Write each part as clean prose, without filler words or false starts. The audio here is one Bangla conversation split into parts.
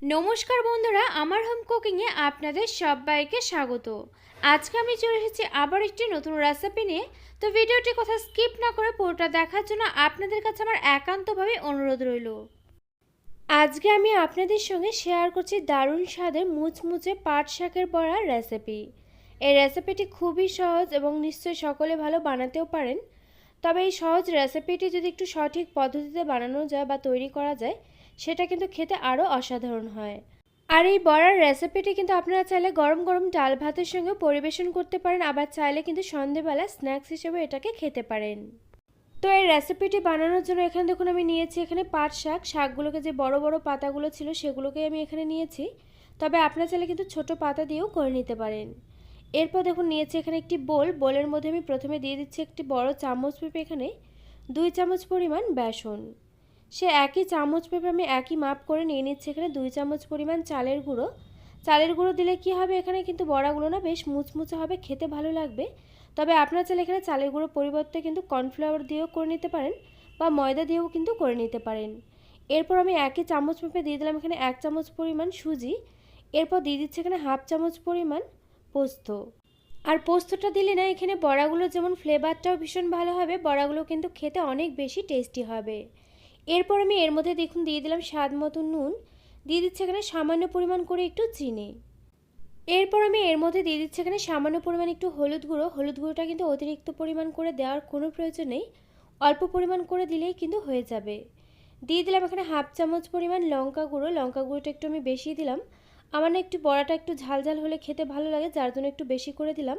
নমস্কার বন্ধুরা, আমার হোম কুকিংয়ে আপনাদের সবাইকে স্বাগত। আজকে আমি চলে এসেছি আবার একটি নতুন রেসিপি নিয়ে। তো ভিডিওটি কথা স্কিপ না করে পুরোটা দেখার জন্য আপনাদের কাছে আমার একান্তভাবে অনুরোধ রইল। আজকে আমি আপনাদের সঙ্গে শেয়ার করছি দারুণ স্বাদের মুচমুচে পাট শাকের বড়ার রেসিপি। এই রেসিপিটি খুবই সহজ এবং নিশ্চয়ই সকলে ভালো বানাতেও পারেন। তবে এই সহজ রেসিপিটি যদি একটু সঠিক পদ্ধতিতে বানানো যায় বা তৈরি করা যায়, সেটা কিন্তু খেতে আরও অসাধারণ হয়। আর এই বড়ার রেসিপিটি কিন্তু আপনারা চাইলে গরম গরম ডাল ভাতের সঙ্গে পরিবেশন করতে পারেন, আবার চাইলে কিন্তু সন্ধেবেলা স্ন্যাক্স হিসেবে এটাকে খেতে পারেন। তো এই রেসিপিটি বানানোর জন্য এখানে দেখুন আমি নিয়েছি এখানে পাট শাকগুলোকে যে বড় বড় পাতাগুলো ছিল সেগুলোকে আমি এখানে নিয়েছি। তবে আপনারা চাইলে কিন্তু ছোট পাতা দিয়েও করে নিতে পারেন। এরপর দেখুন নিয়েছি এখানে একটি বোলের মধ্যে আমি প্রথমে দিয়ে দিচ্ছি একটি বড় চামচ মেপে এখানে 2 চামচ পরিমাণ বেসন। সে একই চামচ মেপে আমি একই মাপ করে নিয়ে নিচ্ছি এখানে 2 চামচ পরিমাণ চালের গুঁড়ো। চালের গুঁড়ো দিলে কি হবে, এখানে কিন্তু বড়াগুলো না বেশ মুচমুচে হবে, খেতে ভালো লাগবে। তবে আপনারা চাইলে এখানে চালের গুঁড়োর পরিবর্তে কিন্তু কর্নফ্লাওয়ার দিয়েও করে নিতে পারেন বা ময়দা দিয়েও কিন্তু করে নিতে পারেন। এরপর আমি একই চামচ মেপে দিয়ে দিলাম এখানে 1 চামচ পরিমাণ সুজি। এরপর দিয়ে দিচ্ছি এখানে হাফ চামচ পরিমাণ পোস্ত। আর পোস্তটা দিলে না এখানে বড়াগুলো যেমন ফ্লেভারটাও ভীষণ ভালো হবে, বড়াগুলো কিন্তু খেতে অনেক বেশি টেস্টি হবে। এরপর আমি এর মধ্যে দেখুন দিয়ে দিলাম স্বাদ মতো নুন, দিয়ে দিচ্ছি এখানে সামান্য পরিমাণ করে একটু চিনি। এরপর আমি এর মধ্যে দিয়ে দিচ্ছি এখানে সামান্য পরিমাণ একটু হলুদ গুঁড়োটা কিন্তু অতিরিক্ত পরিমাণ করে দেওয়ার কোনো প্রয়োজন নেই, অল্প পরিমাণ করে দিলেই কিন্তু হয়ে যাবে। দিয়ে দিলাম এখানে হাফ চামচ পরিমাণ লঙ্কা গুঁড়োটা একটু আমি বেশি দিলাম। আমার না একটু বড়াটা একটু ঝাল ঝাল হলে খেতে ভালো লাগে, যার জন্য একটু বেশি করে দিলাম।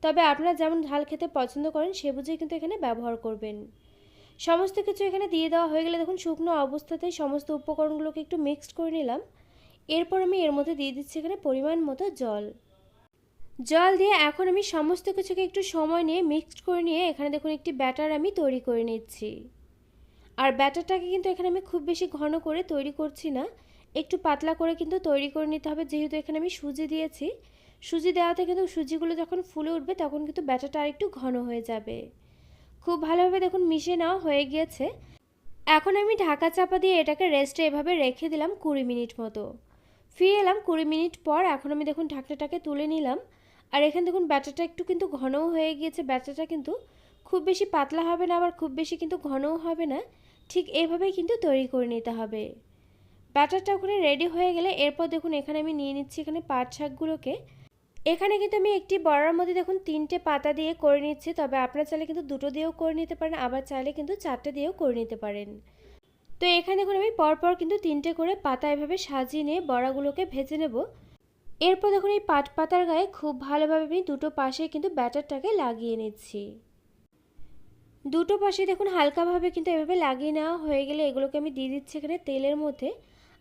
তবে আপনারা যেমন ঝাল খেতে পছন্দ করেন সে বুঝেই কিন্তু এখানে ব্যবহার করবেন। সমস্ত কিছু এখানে দিয়ে দেওয়া হয়ে গেলে দেখুন শুকনো অবস্থাতেই সমস্ত উপকরণগুলোকে একটু মিক্সড করে নিলাম। এরপর আমি এর মধ্যে দিয়ে দিচ্ছি এখানে পরিমাণ মতো জল দিয়ে এখন আমি সমস্ত কিছুকে একটু সময় নিয়ে মিক্সড করে নিয়ে এখানে দেখুন একটি ব্যাটার আমি তৈরি করে নিচ্ছি। আর ব্যাটারটাকে কিন্তু এখানে আমি খুব বেশি ঘন করে তৈরি করছি না, একটু পাতলা করে কিন্তু তৈরি করে নিতে হবে, যেহেতু এখানে আমি সুজি দিয়েছি। সুজি দেওয়াতে কিন্তু সুজিগুলো যখন ফুলে উঠবে তখন কিন্তু ব্যাটারটা আর একটু ঘন হয়ে যাবে। খুব ভালোভাবে দেখুন মিশিয়ে নেওয়া হয়ে গিয়েছে। এখন আমি ঢাকা চাপা দিয়ে এটাকে রেস্টে এভাবে রেখে দিলাম 20 মিনিট মতো। ফিরে এলাম 20 মিনিট পর। এখন আমি দেখুন ঢাকনাটাকে তুলে নিলাম। আর এখানে দেখুন ব্যাটারটা একটু কিন্তু ঘনও হয়ে গিয়েছে। ব্যাটারটা কিন্তু খুব বেশি পাতলা হবে না, আবার খুব বেশি কিন্তু ঘনও হবে না, ঠিক এইভাবেই কিন্তু তৈরি করে নিতে হবে। ব্যাটারটা ওখানে রেডি হয়ে গেলে এরপর দেখুন এখানে আমি নিয়ে নিচ্ছি এখানে পাট শাকগুলোকে। এখানে কিন্তু আমি একটি বড়ার মধ্যে দেখুন 3টে পাতা দিয়ে করে নিচ্ছি, তবে আপনারা চাইলে কিন্তু 2টো দিয়েও করে নিতে পারেন, আবার চাইলে কিন্তু 4টে দিয়েও করে নিতে পারেন। তো এখানে দেখুন আমি পরপর কিন্তু 3টে করে পাতা এভাবে সাজিয়ে নিয়ে বড়াগুলোকে ভেজে নেব। এরপর দেখুন এই পাট পাতার গায়ে খুব ভালোভাবে আমি দুটো পাশে কিন্তু ব্যাটারটাকে লাগিয়ে নিচ্ছি। দুটো পাশে দেখুন হালকাভাবে কিন্তু এভাবে লাগিয়ে নেওয়া হয়ে গেলে এগুলোকে আমি দিয়ে দিচ্ছি এখানে তেলের মধ্যে।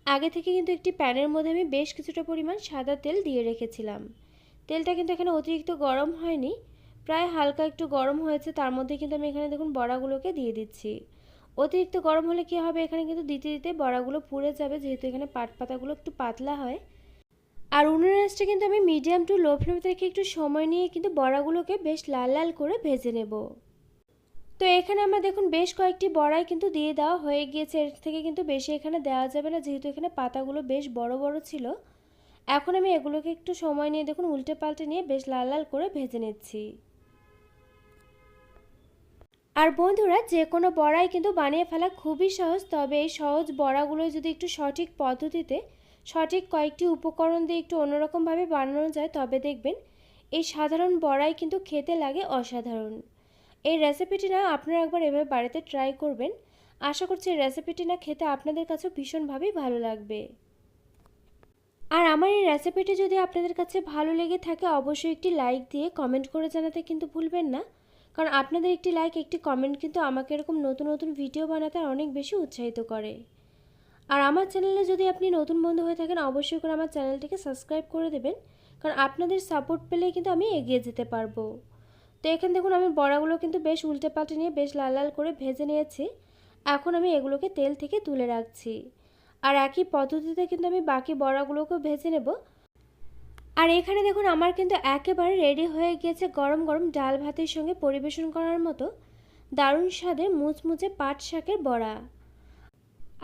আগে থেকে কিন্তু একটি প্যানের মধ্যে আমি বেশ কিছুটা পরিমাণ সাদা তেল দিয়ে রেখেছিলাম। তেলটা কিন্তু এখানে অতিরিক্ত গরম হয়নি, প্রায় হালকা একটু গরম হয়েছে। তার মধ্যে কিন্তু আমি এখানে দেখুন বড়াগুলোকে দিয়ে দিচ্ছি। অতিরিক্ত গরম হলে কি হবে, এখানে কিন্তু দিতে দিতে বড়াগুলো পুড়ে যাবে, যেহেতু এখানে পাট পাতাগুলো একটু পাতলা হয়। আর উনুনের আঁচটা কিন্তু আমি মিডিয়াম টু লো ফ্লেমে রেখে একটু সময় নিয়ে কিন্তু বড়াগুলোকে বেশ লাল লাল করে ভেজে নেব। তো এখানে আমার দেখুন বেশ কয়েকটি বড়াই কিন্তু দিয়ে দেওয়া হয়ে গিয়েছে। এর থেকে কিন্তু বেশি এখানে দেওয়া যাবে না, যেহেতু এখানে পাতাগুলো বেশ বড় বড় ছিল। এখন আমি এগুলোকে একটু সময় নিয়ে দেখুন উল্টে পাল্টে নিয়ে বেশ লাল লাল করে ভেজে নিচ্ছি। আর বন্ধুরা, যে কোনো বড়াই কিন্তু বানিয়ে ফেলা খুবই সহজ, তবে এই সহজ বড়াগুলো যদি একটু সঠিক পদ্ধতিতে সঠিক কয়েকটি উপকরণ দিয়ে একটু অন্যরকমভাবে বানানো যায়, তবে দেখবেন এই সাধারণ বড়াই কিন্তু খেতে লাগে অসাধারণ। এই রেসিপিটি না আপনারা একবার এভাবে বাড়িতে ট্রাই করবেন। আশা করছি এই রেসিপিটি না খেতে আপনাদের কাছেও ভীষণভাবেই ভালো লাগবে। আর আমার এই রেসিপিটি যদি আপনাদের কাছে ভালো লেগে থাকে অবশ্যই একটি লাইক দিয়ে কমেন্ট করে জানাতে কিন্তু ভুলবেন না, কারণ আপনাদের একটি লাইক একটি কমেন্ট কিন্তু আমাকে এরকম নতুন নতুন ভিডিও বানাতে অনেক বেশি উৎসাহিত করে। আর আমার চ্যানেলে যদি আপনি নতুন বন্ধু হয়ে থাকেন অবশ্যই করে আমার চ্যানেলটিকে সাবস্ক্রাইব করে দেবেন, কারণ আপনাদের সাপোর্ট পেলেই কিন্তু আমি এগিয়ে যেতে পারবো। তো এখানে দেখুন আমি বড়াগুলো কিন্তু বেশ উল্টে পাল্টে নিয়ে বেশ লাল লাল করে ভেজে নিয়েছি। এখন আমি এগুলোকে তেল থেকে তুলে রাখছি। আর একই পদ্ধতিতে কিন্তু আমি বাকি বড়াগুলোকেও ভেজে নেব। আর এখানে দেখুন আমার কিন্তু একেবারে রেডি হয়ে গিয়েছে গরম গরম ডাল ভাতের সঙ্গে পরিবেশন করার মতো দারুণ স্বাদের মুচমুচে পাট শাকের বড়া।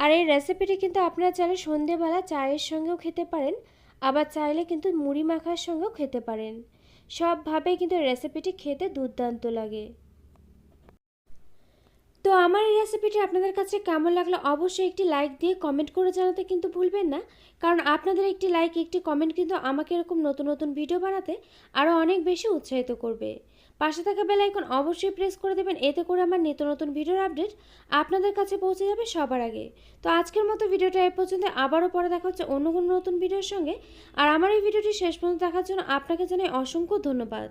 আর এই রেসিপিটি কিন্তু আপনারা চাইলে সন্ধেবেলা চায়ের সঙ্গেও খেতে পারেন, আবার চাইলে কিন্তু মুড়ি মাখার সঙ্গেও খেতে পারেন। সবভাবেই কিন্তু এই রেসিপিটি খেতে দুর্দান্ত লাগে। তো আমার এই রেসিপিটি আপনাদের কাছে কেমন লাগলো অবশ্যই একটি লাইক দিয়ে কমেন্ট করে জানাতে কিন্তু ভুলবেন না, কারণ আপনাদের একটি লাইক একটি কমেন্ট কিন্তু আমাকে এরকম নতুন নতুন ভিডিও বানাতে আরও অনেক বেশি উৎসাহিত করবে। পাশে থাকা বেল আইকন অবশ্যই প্রেস করে দেবেন, এতে করে আমার নিত্য নতুন ভিডিওর আপডেট আপনাদের কাছে পৌঁছে যাবে সবার আগে। তো আজকের মতো ভিডিওটা এই পর্যন্ত, আবারও পরে দেখা হচ্ছে অন্য কোনো নতুন ভিডিওর সঙ্গে। আর আমার এই ভিডিওটি শেষ পর্যন্ত দেখার জন্য আপনাকে জানাই অসংখ্য ধন্যবাদ।